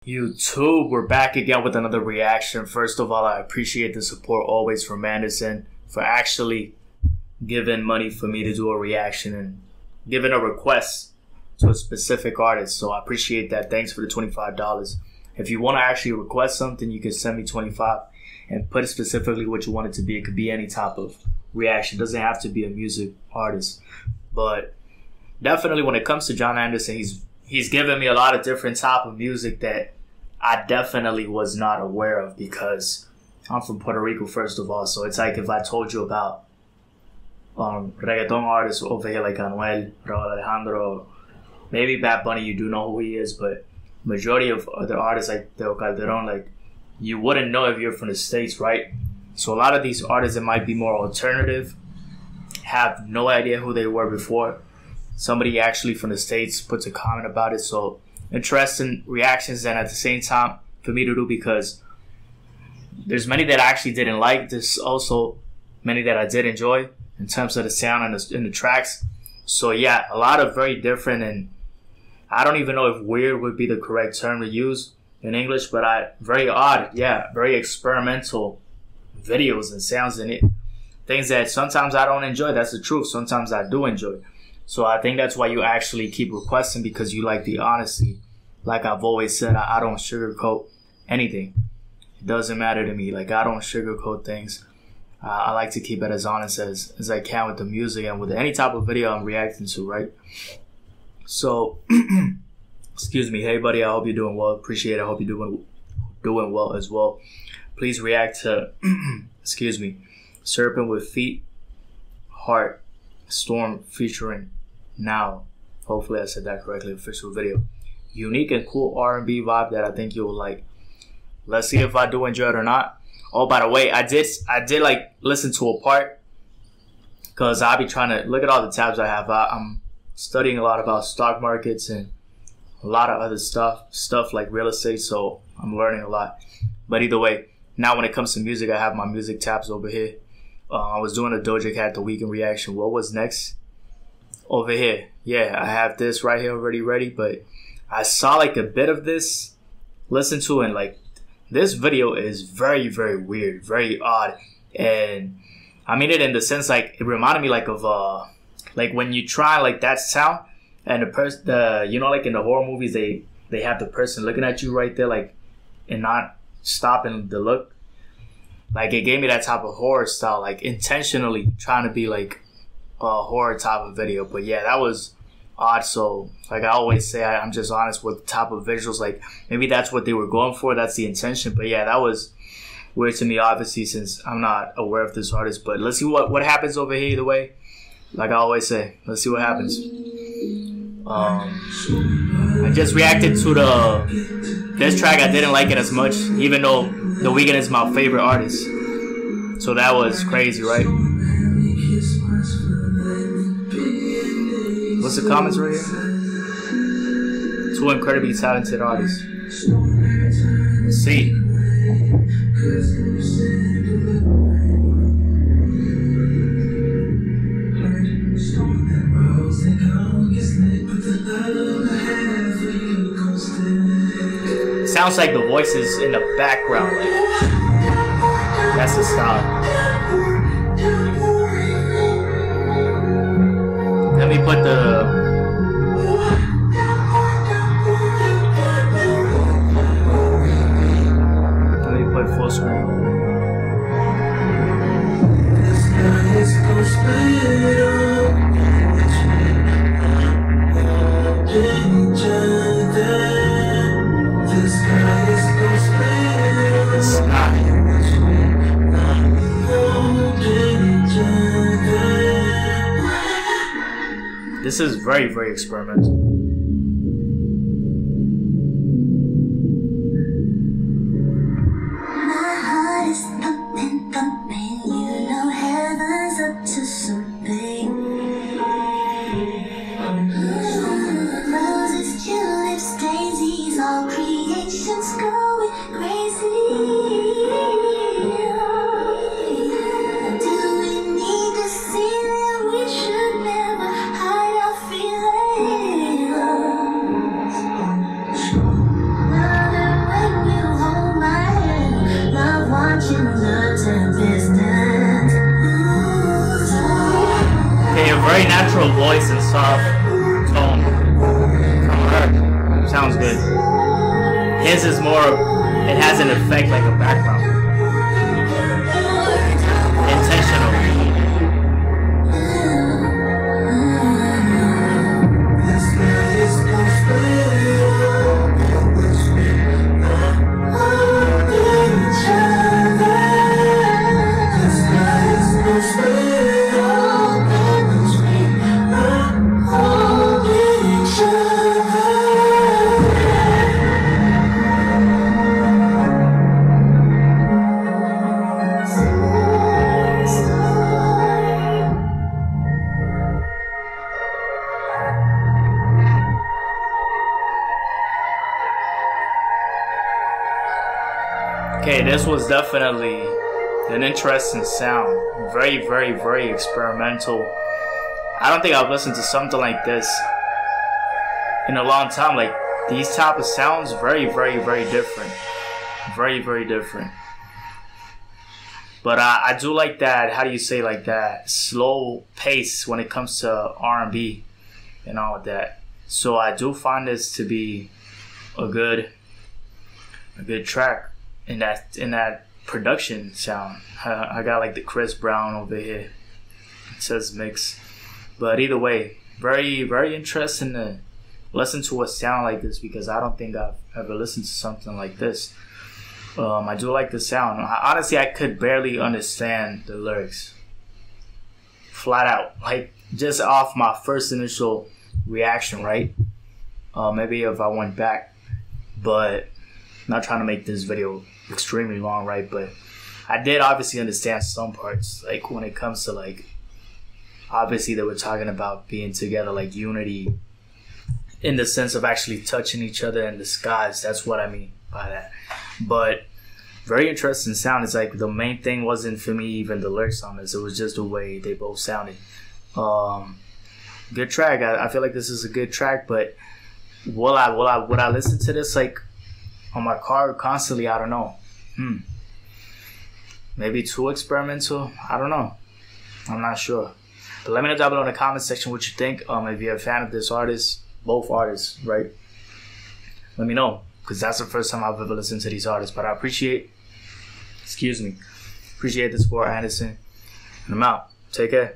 YouTube, we're back again with another reaction. First of all, I appreciate the support always from Anderson for actually giving money for me to do a reaction and giving a request to a specific artist. So I appreciate that. Thanks for the $25. If you want to actually request something, you can send me 25 and put it specifically what you want it to be. It could be any type of reaction. It doesn't have to be a music artist. But definitely when it comes to John Anderson, he's given me a lot of different type of music that I definitely was not aware of because I'm from Puerto Rico, first of all. So it's like if I told you about reggaeton artists over here like Anuel, Raul Alejandro, maybe Bad Bunny, you do know who he is, but majority of other artists like Teo Calderon, like you wouldn't know if you're from the States, right? So a lot of these artists that might be more alternative have no idea who they were before somebody actually from the States puts a comment about it. So interesting reactions, and at the same time for me to do because there's many that I actually didn't like. There's also many that I did enjoy in terms of the sound and the tracks. So yeah, a lot of very different, and I don't even know if weird would be the correct term to use in English, but very odd, yeah, very experimental videos and sounds in it. Things that sometimes I don't enjoy, that's the truth. Sometimes I do enjoy. So I think that's why you actually keep requesting, because you like the honesty. Like I've always said, I don't sugarcoat anything. It doesn't matter to me. Like I don't sugarcoat things. I like to keep it as honest as I can with the music and with any type of video I'm reacting to, right? So, excuse me. Hey buddy, I hope you're doing well. Appreciate it. I hope you're doing well as well. Please react to, excuse me, Serpent with Feet, Heart, Storm featuring NAO. Hopefully I said that correctly. Official video. Unique and cool R&B vibe that I think you will like. Let's see if I do enjoy it or not. Oh, by the way, I did like listen to a part because I'll be trying to look at all the tabs I have. I'm studying a lot about stock markets and a lot of other stuff like real estate. So I'm learning a lot. But either way, now when it comes to music, I have my music tabs over here. I was doing a Doja Cat The Weeknd reaction. What was next? Over here. Yeah, I have this right here already ready, but I saw like a bit of this, listened to it, and like this video is very, very weird, very odd. And I mean it in the sense like it reminded me like of like when you try like that sound and you know, like in the horror movies they have the person looking at you right there, like, and not stopping the look. Like it gave me that type of horror style, like intentionally trying to be like a horror type of video. But yeah, that was odd. So like I always say, I'm just honest with the type of visuals. Like maybe that's what they were going for. That's the intention. But yeah, that was weird to me, obviously, since I'm not aware of this artist. But let's see what happens over here either way. Like I always say, let's see what happens. I just reacted to this track. I didn't like it as much, even though The Weeknd is my favorite artist. So that was crazy, right? What's the comments right here? Two incredibly talented artists. Let's see. Sounds like the voices in the background, like that's the style. Let me put full screen. This is very, very experimental. My heart is thumping, thumping. You know heaven's up to something. Roses, tulips, daisies, all creations going crazy. Do we need to see that we should never hide our feelings? Very natural voice and soft tone from her. Sounds good. His is more, it has an effect like a background. Intentional. Okay, this was definitely an interesting sound. Very, very, very experimental. I don't think I've listened to something like this in a long time. Like, these type of sounds, very, very, very different. Very, very different. But I do like that, how do you say, like that slow pace when it comes to R&B and all of that. So I do find this to be a good track. In that production sound. I got like the Chris Brown over here. It says mix. But either way, very, very interesting to listen to a sound like this, because I don't think I've ever listened to something like this. I do like the sound. Honestly, I could barely understand the lyrics. Flat out. Like, just off my first initial reaction, right? Maybe if I went back. But not trying to make this video extremely long, right? But I did obviously understand some parts, like when it comes to, like, obviously they were talking about being together, like unity in the sense of actually touching each other in the skies. That's what I mean by that. But very interesting sound. It's like the main thing wasn't for me even the lyrics on this, it was just the way they both sounded. Good track. I feel like this is a good track, but would I listen to this like on my car constantly? I don't know. Maybe too experimental. I don't know. I'm not sure. But let me know down below in the comment section what you think. If you're a fan of this artist, both artists, right? Let me know, because that's the first time I've ever listened to these artists. But I appreciate the support, Anderson. And I'm out. Take care.